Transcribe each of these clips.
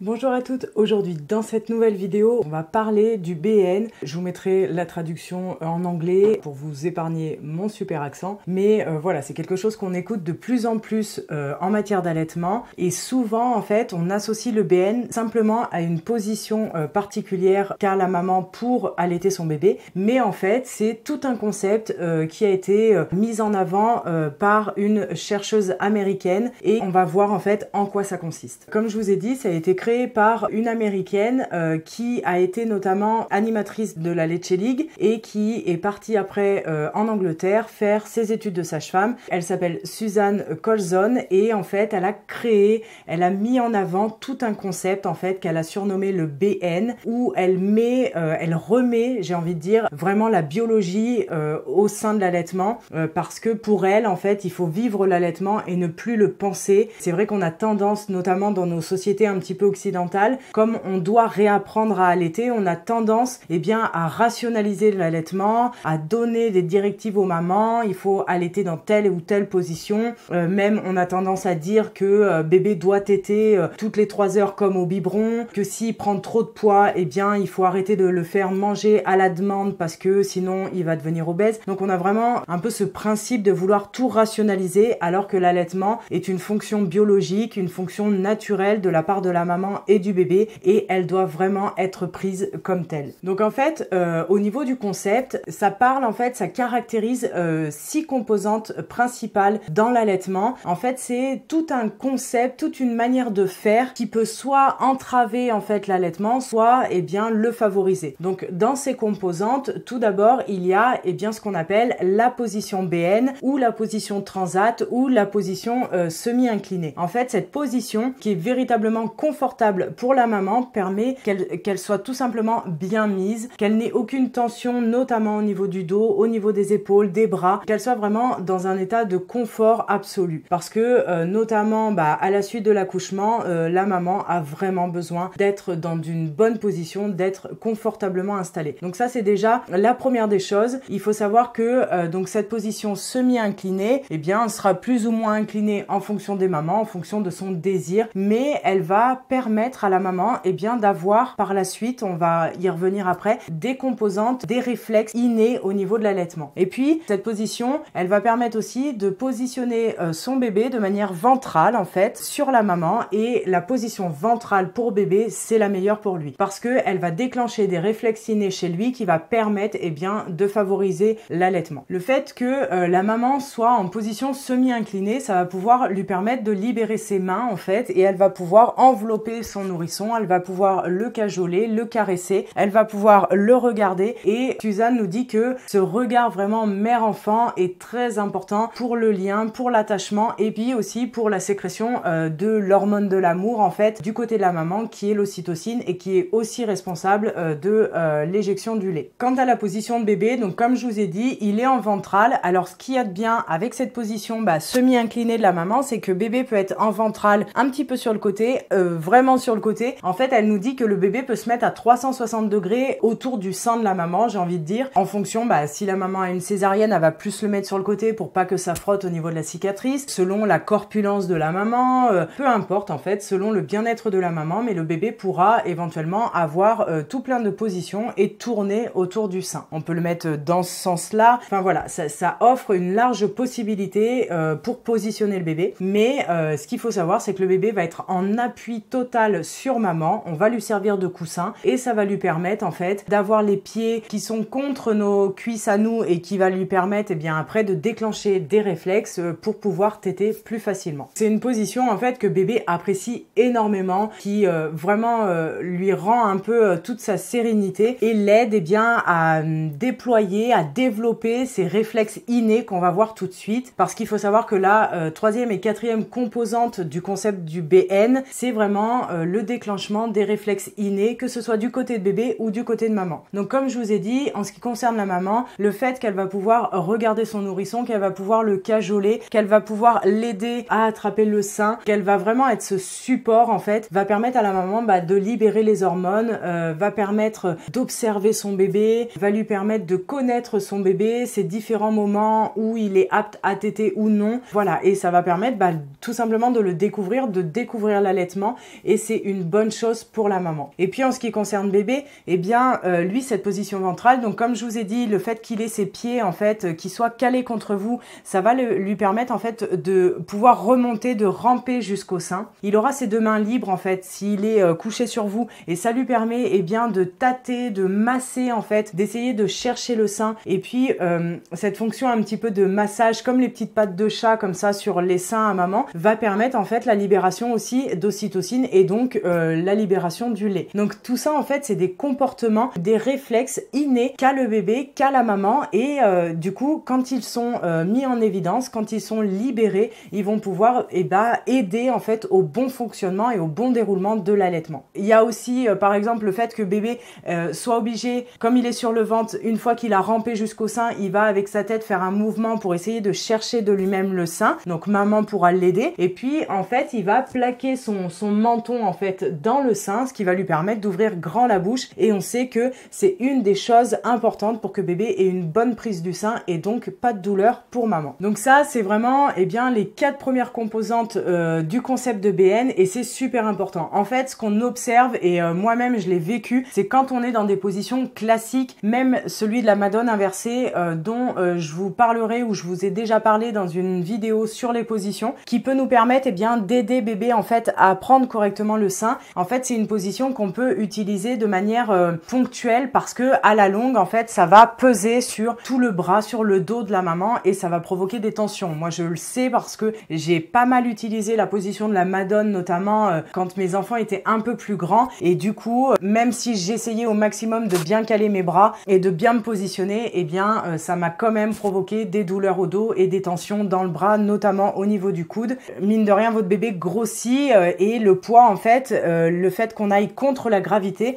Bonjour à toutes, aujourd'hui dans cette nouvelle vidéo on va parler du BN. Je vous mettrai la traduction en anglais pour vous épargner mon super accent, mais voilà, c'est quelque chose qu'on écoute de plus en plus en matière d'allaitement et souvent en fait on associe le BN simplement à une position particulière qu'a la maman pour allaiter son bébé, mais en fait c'est tout un concept qui a été mis en avant par une chercheuse américaine et on va voir en fait en quoi ça consiste. Comme je vous ai dit, ça a été créé par une américaine qui a été notamment animatrice de la Leche League et qui est partie après en Angleterre faire ses études de sage-femme. Elle s'appelle Suzanne Colson et en fait elle a mis en avant tout un concept en fait qu'elle a surnommé le BN où elle remet, j'ai envie de dire, vraiment la biologie au sein de l'allaitement parce que pour elle en fait il faut vivre l'allaitement et ne plus le penser. C'est vrai qu'on a tendance, notamment dans nos sociétés un petit peu occidentale, comme on doit réapprendre à allaiter, on a tendance à rationaliser l'allaitement, à donner des directives aux mamans, il faut allaiter dans telle ou telle position, même on a tendance à dire que bébé doit téter toutes les 3 heures comme au biberon, que s'il prend trop de poids, il faut arrêter de le faire manger à la demande parce que sinon il va devenir obèse. Donc on a vraiment un peu ce principe de vouloir tout rationaliser alors que l'allaitement est une fonction biologique, une fonction naturelle de la part de la maman et du bébé et elle doit vraiment être prise comme telle. Donc en fait, au niveau du concept, ça caractérise 6 composantes principales dans l'allaitement. En fait, c'est tout un concept, toute une manière de faire qui peut soit entraver en fait l'allaitement, soit le favoriser. Donc dans ces composantes, tout d'abord, il y a ce qu'on appelle la position BN ou la position transat ou la position semi-inclinée. En fait, cette position qui est véritablement confortable pour la maman permet qu'elle soit tout simplement bien mise, qu'elle n'ait aucune tension, notamment au niveau du dos, au niveau des épaules, des bras, qu'elle soit vraiment dans un état de confort absolu. Parce que notamment à la suite de l'accouchement, la maman a vraiment besoin d'être dans une bonne position, d'être confortablement installée. Donc ça c'est déjà la première des choses. Il faut savoir que donc cette position semi-inclinée, sera plus ou moins inclinée en fonction des mamans, en fonction de son désir, mais elle va permettre à la maman d'avoir par la suite, on va y revenir après, des composantes, des réflexes innés au niveau de l'allaitement. Et puis cette position, elle va permettre aussi de positionner son bébé de manière ventrale en fait sur la maman et la position ventrale pour bébé, c'est la meilleure pour lui parce que elle va déclencher des réflexes innés chez lui qui va permettre de favoriser l'allaitement. Le fait que la maman soit en position semi-inclinée, ça va pouvoir lui permettre de libérer ses mains en fait et elle va pouvoir envelopper son nourrisson, elle va pouvoir le cajoler, le caresser, elle va pouvoir le regarder et Suzanne nous dit que ce regard vraiment mère-enfant est très important pour le lien, pour l'attachement et puis aussi pour la sécrétion de l'hormone de l'amour en fait du côté de la maman qui est l'ocytocine et qui est aussi responsable de l'éjection du lait. Quant à la position de bébé, donc comme je vous ai dit, il est en ventrale. Alors ce qu'il y a de bien avec cette position semi-inclinée de la maman, c'est que bébé peut être en ventrale un petit peu sur le côté, vraiment sur le côté. En fait, elle nous dit que le bébé peut se mettre à 360 degrés autour du sein de la maman, j'ai envie de dire, en fonction, si la maman a une césarienne, elle va plus le mettre sur le côté pour pas que ça frotte au niveau de la cicatrice, selon la corpulence de la maman, peu importe en fait, selon le bien-être de la maman, mais le bébé pourra éventuellement avoir tout plein de positions et tourner autour du sein. On peut le mettre dans ce sens-là, enfin voilà, ça offre une large possibilité pour positionner le bébé, mais ce qu'il faut savoir, c'est que le bébé va être en appui total sur maman, on va lui servir de coussin et ça va lui permettre en fait d'avoir les pieds qui sont contre nos cuisses à nous et qui va lui permettre après de déclencher des réflexes pour pouvoir téter plus facilement. C'est une position en fait que bébé apprécie énormément, qui vraiment lui rend un peu toute sa sérénité et l'aide à déployer, à développer ces réflexes innés qu'on va voir tout de suite, parce qu'il faut savoir que la 3e et 4e composante du concept du BN, c'est vraiment le déclenchement des réflexes innés, que ce soit du côté de bébé ou du côté de maman. Donc comme je vous ai dit, en ce qui concerne la maman, le fait qu'elle va pouvoir regarder son nourrisson, qu'elle va pouvoir le cajoler, qu'elle va pouvoir l'aider à attraper le sein, qu'elle va vraiment être ce support en fait, va permettre à la maman de libérer les hormones, va permettre d'observer son bébé, va lui permettre de connaître son bébé, ses différents moments où il est apte à téter ou non. Voilà, et ça va permettre tout simplement de le découvrir, de découvrir l'allaitement et c'est une bonne chose pour la maman. Et puis en ce qui concerne bébé, eh bien lui cette position ventrale, donc comme je vous ai dit, le fait qu'il ait ses pieds en fait qui soient calés contre vous, ça va lui permettre en fait de pouvoir remonter, de ramper jusqu'au sein. Il aura ses deux mains libres en fait s'il est couché sur vous, et ça lui permet eh bien de tâter, de masser en fait, d'essayer de chercher le sein. Et puis cette fonction un petit peu de massage comme les petites pattes de chat comme ça sur les seins à maman va permettre en fait la libération aussi d'ocytocine et donc la libération du lait. Donc tout ça en fait c'est des comportements, des réflexes innés qu'a le bébé, qu'a la maman, et du coup quand ils sont mis en évidence, quand ils sont libérés, ils vont pouvoir aider en fait au bon fonctionnement et au bon déroulement de l'allaitement. Il y a aussi par exemple le fait que bébé soit obligé, comme il est sur le ventre, une fois qu'il a rampé jusqu'au sein, il va avec sa tête faire un mouvement pour essayer de chercher de lui-même le sein, donc maman pourra l'aider, et puis en fait il va plaquer son menton en fait dans le sein, ce qui va lui permettre d'ouvrir grand la bouche, et on sait que c'est une des choses importantes pour que bébé ait une bonne prise du sein et donc pas de douleur pour maman. Donc ça c'est vraiment bien les 4 premières composantes du concept de BN, et c'est super important. En fait ce qu'on observe, et moi-même je l'ai vécu, c'est quand on est dans des positions classiques, même celui de la Madone inversée dont je vous parlerai, ou je vous ai déjà parlé dans une vidéo sur les positions, qui peut nous permettre d'aider bébé en fait à prendre correctement le sein. En fait c'est une position qu'on peut utiliser de manière ponctuelle, parce que à la longue en fait ça va peser sur tout le bras, sur le dos de la maman, et ça va provoquer des tensions. Moi je le sais parce que j'ai pas mal utilisé la position de la Madone notamment quand mes enfants étaient un peu plus grands, et du coup même si j'essayais au maximum de bien caler mes bras et de bien me positionner, ça m'a quand même provoqué des douleurs au dos et des tensions dans le bras, notamment au niveau du coude. Mine de rien votre bébé grossit et le poids en fait, le fait qu'on aille contre la gravité,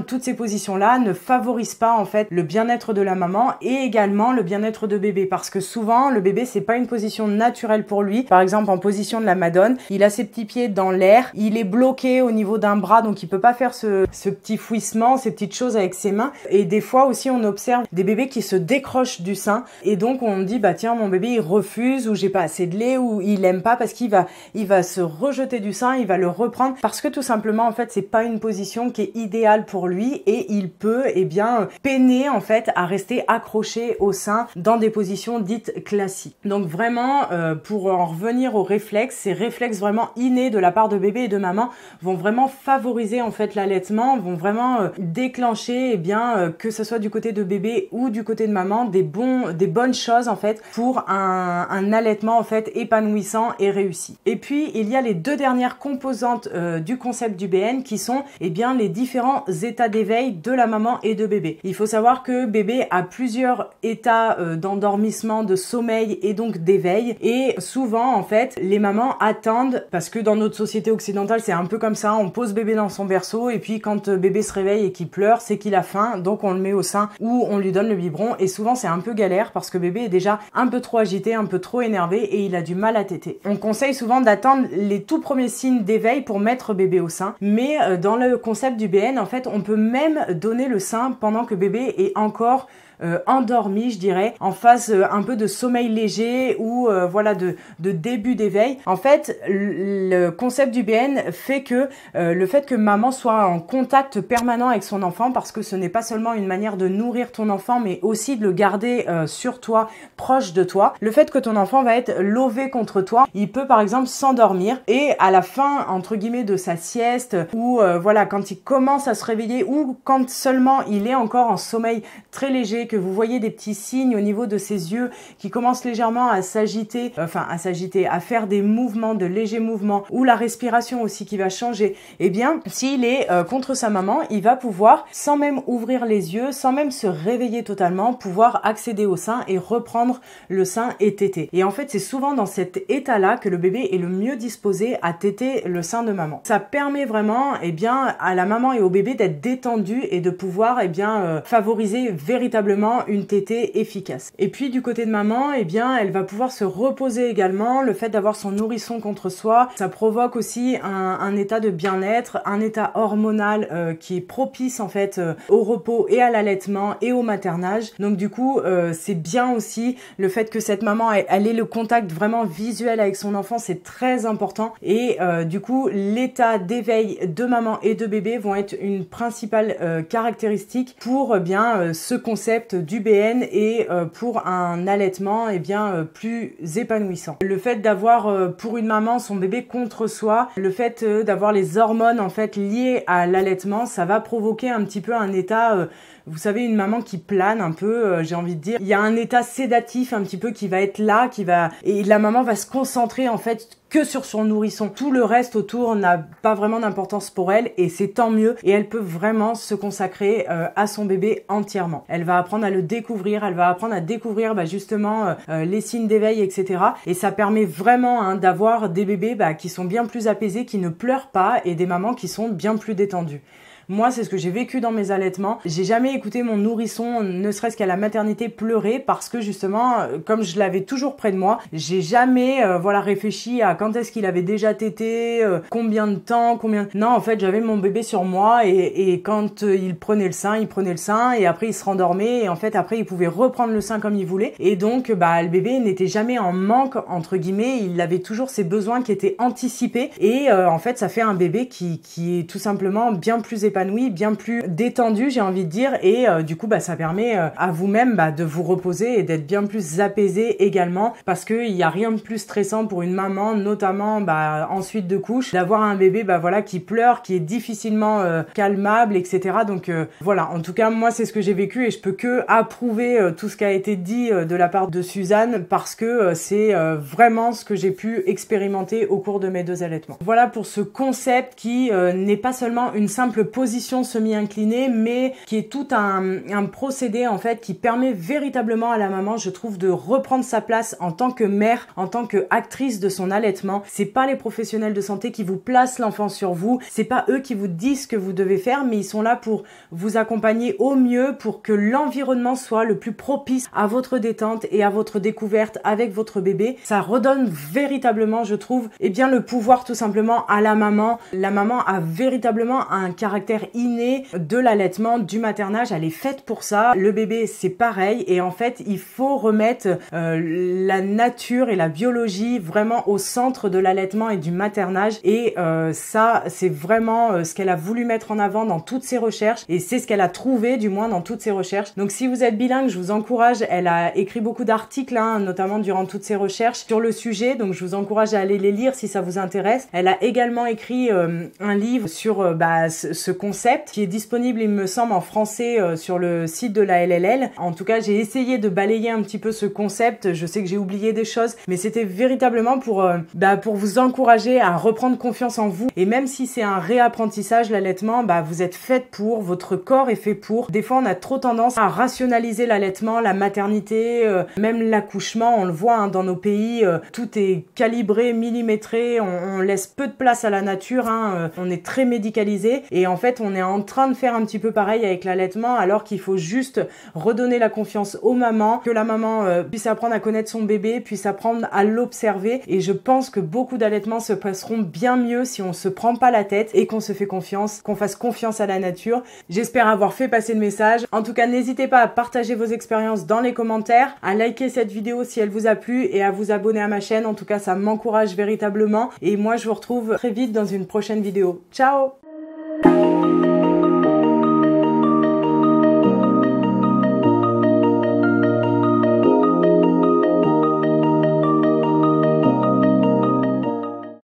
toutes ces positions là ne favorisent pas en fait le bien-être de la maman et également le bien-être de bébé, parce que souvent le bébé c'est pas une position naturelle pour lui. Par exemple en position de la Madone, il a ses petits pieds dans l'air, il est bloqué au niveau d'un bras, donc il peut pas faire ce petit fouissement, ces petites choses avec ses mains. Et des fois aussi on observe des bébés qui se décrochent du sein, et donc on dit tiens mon bébé il refuse, ou j'ai pas assez de lait, ou il aime pas, parce qu'il va se rejeter du sein, il va le reprendre parce que tout simplement en fait c'est pas une position qui est idéale pour lui, et il peut peiner en fait à rester accroché au sein dans des positions dites classiques. Donc vraiment pour en revenir aux réflexes, ces réflexes vraiment innés de la part de bébé et de maman vont vraiment favoriser en fait l'allaitement, vont vraiment déclencher que ce soit du côté de bébé ou du côté de maman des bonnes choses en fait pour un allaitement en fait épanouissant et réussi. Et puis il y a les 2 dernières composantes du concept du BN qui sont les différents états d'éveil de la maman et de bébé. Il faut savoir que bébé a plusieurs états d'endormissement, de sommeil et donc d'éveil, et souvent en fait les mamans attendent, parce que dans notre société occidentale c'est un peu comme ça, on pose bébé dans son berceau et puis quand bébé se réveille et qu'il pleure, c'est qu'il a faim, donc on le met au sein ou on lui donne le biberon, et souvent c'est un peu galère parce que bébé est déjà un peu trop agité, un peu trop énervé et il a du mal à téter. On conseille souvent d'attendre les tout premiers signes d'éveil pour mettre bébé au sein, mais dans le concept du BN en fait on peut même donner le sein pendant que bébé est encore endormi, je dirais, en phase un peu de sommeil léger ou de début d'éveil. En fait, le concept du BN fait que le fait que maman soit en contact permanent avec son enfant, parce que ce n'est pas seulement une manière de nourrir ton enfant, mais aussi de le garder sur toi, proche de toi. Le fait que ton enfant va être lové contre toi, il peut par exemple s'endormir, et à la fin entre guillemets de sa sieste, ou quand il commence à se réveiller, ou quand seulement il est encore en sommeil très léger, que vous voyez des petits signes au niveau de ses yeux qui commencent légèrement à s'agiter, à faire des mouvements, de légers mouvements, ou la respiration aussi qui va changer, s'il est contre sa maman, il va pouvoir, sans même ouvrir les yeux, sans même se réveiller totalement, pouvoir accéder au sein et reprendre le sein et téter. Et en fait, c'est souvent dans cet état-là que le bébé est le mieux disposé à téter le sein de maman. Ça permet vraiment à la maman et au bébé d'être détendu et de pouvoir favoriser véritablement justement une tétée efficace. Et puis du côté de maman, eh bien, elle va pouvoir se reposer également. Le fait d'avoir son nourrisson contre soi, ça provoque aussi un état de bien-être, un état hormonal qui est propice en fait au repos et à l'allaitement et au maternage. Donc du coup, c'est bien aussi le fait que cette maman elle ait le contact vraiment visuel avec son enfant, c'est très important. Et du coup, l'état d'éveil de maman et de bébé vont être une principale caractéristique pour bien ce concept du BN et pour un allaitement plus épanouissant. Le fait d'avoir pour une maman son bébé contre soi, le fait d'avoir les hormones en fait liées à l'allaitement, ça va provoquer un petit peu un état vous savez, une maman qui plane un peu, j'ai envie de dire. Il y a un état sédatif un petit peu qui va être là, et la maman va se concentrer en fait que sur son nourrisson. Tout le reste autour n'a pas vraiment d'importance pour elle et c'est tant mieux. Et elle peut vraiment se consacrer à son bébé entièrement. Elle va apprendre à le découvrir, elle va apprendre à découvrir justement les signes d'éveil, etc. Et ça permet vraiment d'avoir des bébés qui sont bien plus apaisés, qui ne pleurent pas et des mamans qui sont bien plus détendues. Moi, c'est ce que j'ai vécu dans mes allaitements. J'ai jamais écouté mon nourrisson, ne serait-ce qu'à la maternité, pleurer parce que justement, comme je l'avais toujours près de moi, j'ai jamais réfléchi à quand est-ce qu'il avait déjà tété, combien de temps, Non, en fait, j'avais mon bébé sur moi et quand il prenait le sein et après il se rendormait et en fait après il pouvait reprendre le sein comme il voulait et donc le bébé n'était jamais en manque entre guillemets, il avait toujours ses besoins qui étaient anticipés et en fait ça fait un bébé qui est tout simplement bien plus épanoui, bien plus détendu, j'ai envie de dire, et du coup ça permet à vous-même de vous reposer et d'être bien plus apaisé également, parce que il y a rien de plus stressant pour une maman, notamment ensuite de couche, d'avoir un bébé qui pleure, qui est difficilement calmable, etc. Donc voilà, en tout cas moi c'est ce que j'ai vécu et je peux que approuver tout ce qui a été dit de la part de Suzanne, parce que c'est vraiment ce que j'ai pu expérimenter au cours de mes 2 allaitements. Voilà pour ce concept qui n'est pas seulement une simple position semi-inclinée, mais qui est tout un procédé en fait qui permet véritablement à la maman, je trouve, de reprendre sa place en tant que mère, en tant que actrice de son allaitement. C'est pas les professionnels de santé qui vous placent l'enfant sur vous, c'est pas eux qui vous disent ce que vous devez faire, mais ils sont là pour vous accompagner au mieux, pour que l'environnement soit le plus propice à votre détente et à votre découverte avec votre bébé. Ça redonne véritablement, je trouve, le pouvoir tout simplement à la maman. La maman a véritablement un caractère inné de l'allaitement, du maternage, elle est faite pour ça. Le bébé, c'est pareil, et en fait, il faut remettre la nature et la biologie vraiment au centre de l'allaitement et du maternage, et ça, c'est vraiment ce qu'elle a voulu mettre en avant dans toutes ses recherches, et c'est ce qu'elle a trouvé, du moins, dans toutes ses recherches. Donc, si vous êtes bilingue, je vous encourage, elle a écrit beaucoup d'articles, notamment durant toutes ses recherches sur le sujet, donc je vous encourage à aller les lire si ça vous intéresse. Elle a également écrit un livre sur ce concept qui est disponible, il me semble, en français sur le site de la LLL. En tout cas, j'ai essayé de balayer un petit peu ce concept. Je sais que j'ai oublié des choses, mais c'était véritablement pour vous encourager à reprendre confiance en vous. Et même si c'est un réapprentissage, l'allaitement, vous êtes faite pour, votre corps est fait pour. Des fois, on a trop tendance à rationaliser l'allaitement, la maternité, même l'accouchement. On le voit dans nos pays, tout est calibré, millimétré. On laisse peu de place à la nature. On est très médicalisé. Et en fait, on est en train de faire un petit peu pareil avec l'allaitement, alors qu'il faut juste redonner la confiance aux mamans, que la maman puisse apprendre à connaître son bébé, puisse apprendre à l'observer. Et je pense que beaucoup d'allaitements se passeront bien mieux si on se prend pas la tête et qu'on se fait confiance, qu'on fasse confiance à la nature. J'espère avoir fait passer le message. En tout cas, n'hésitez pas à partager vos expériences dans les commentaires, à liker cette vidéo si elle vous a plu et à vous abonner à ma chaîne. En tout cas, ça m'encourage véritablement. Et moi, je vous retrouve très vite dans une prochaine vidéo. Ciao!